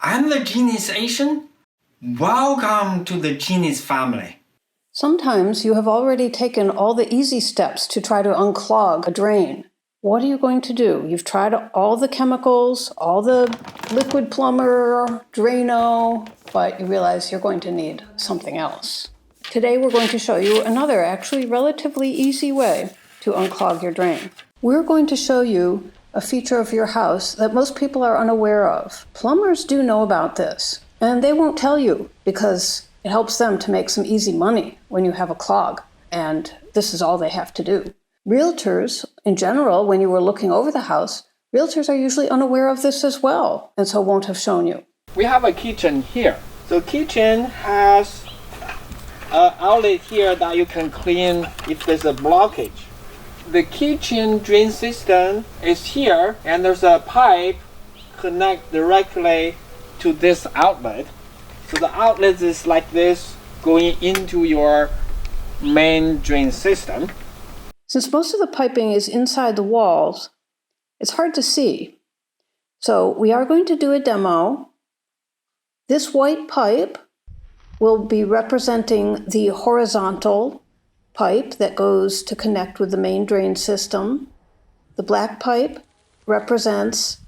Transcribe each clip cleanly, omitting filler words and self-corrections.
I'm the Genius Asian. Welcome to the Genius family. Sometimes you have already taken all the easy steps to try to unclog a drain. What are you going to do? You've tried all the chemicals, all the liquid plumber, Drano, but you realize you're going to need something else. Today we're going to show you another actually relatively easy way to unclog your drain. We're going to show you a feature of your house that most people are unaware of. Plumbers do know about this, and they won't tell you because it helps them to make some easy money when you have a clog, and this is all they have to do. Realtors, in general, when you were looking over the house, realtors are usually unaware of this as well, and so won't have shown you. We have a kitchen here. So kitchen has an outlet here that you can clean if there's a blockage. The kitchen drain system is here, and there's a pipe connect directly to this outlet. So the outlet is like this, going into your main drain system. Since most of the piping is inside the walls, it's hard to see. So we are going to do a demo. This white pipe will be representing the horizontal pipe that goes to connect with the main drain system. The black pipe represents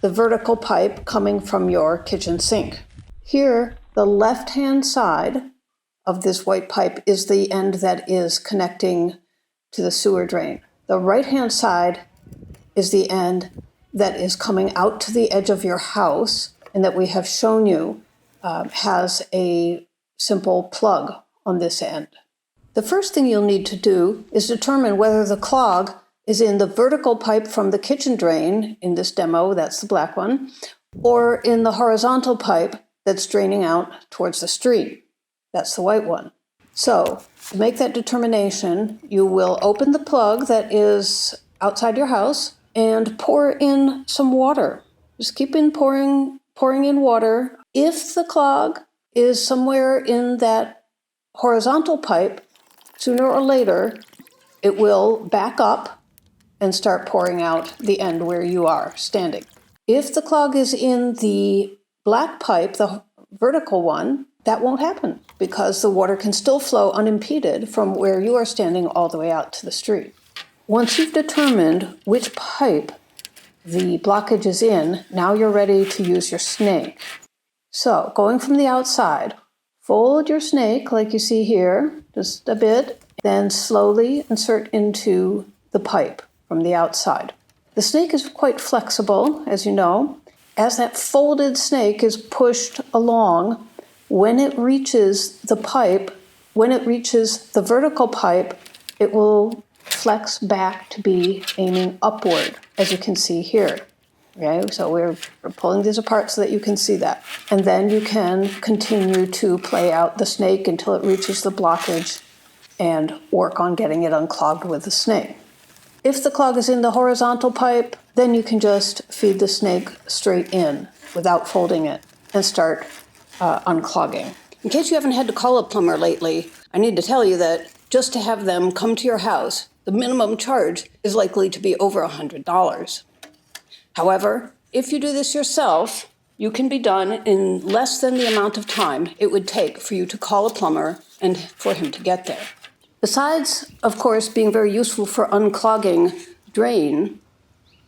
the vertical pipe coming from your kitchen sink. Here, the left-hand side of this white pipe is the end that is connecting to the sewer drain. The right-hand side is the end that is coming out to the edge of your house and that we have shown you has a simple plug on this end. The first thing you'll need to do is determine whether the clog is in the vertical pipe from the kitchen drain, in this demo, that's the black one, or in the horizontal pipe that's draining out towards the street, that's the white one. So, to make that determination, you will open the plug that is outside your house and pour in some water. Just keep pouring in water. If the clog is somewhere in that horizontal pipe, sooner or later, it will back up and start pouring out the end where you are standing. If the clog is in the black pipe, the vertical one, that won't happen because the water can still flow unimpeded from where you are standing all the way out to the street. Once you've determined which pipe the blockage is in, now you're ready to use your snake. So, going from the outside, fold your snake like you see here, just a bit, then slowly insert into the pipe from the outside. The snake is quite flexible, as you know. As that folded snake is pushed along, when it reaches the pipe, when it reaches the vertical pipe, it will flex back to be aiming upward, as you can see here. Okay, so we're pulling these apart so that you can see that. And then you can continue to play out the snake until it reaches the blockage and work on getting it unclogged with the snake. If the clog is in the horizontal pipe, then you can just feed the snake straight in without folding it and start unclogging. In case you haven't had to call a plumber lately, I need to tell you that just to have them come to your house, the minimum charge is likely to be over $100. However, if you do this yourself, you can be done in less than the amount of time it would take for you to call a plumber and for him to get there. Besides, of course, being very useful for unclogging drain,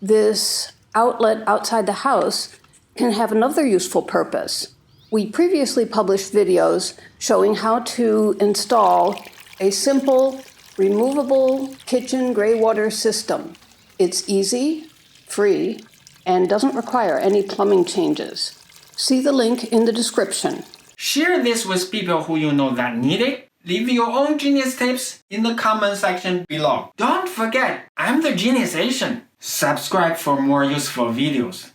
this outlet outside the house can have another useful purpose. We previously published videos showing how to install a simple, removable kitchen gray water system. It's easy, free, and doesn't require any plumbing changes. See the link in the description. Share this with people who you know that need it. Leave your own genius tips in the comment section below. Don't forget, I'm the Genius Asian. Subscribe for more useful videos.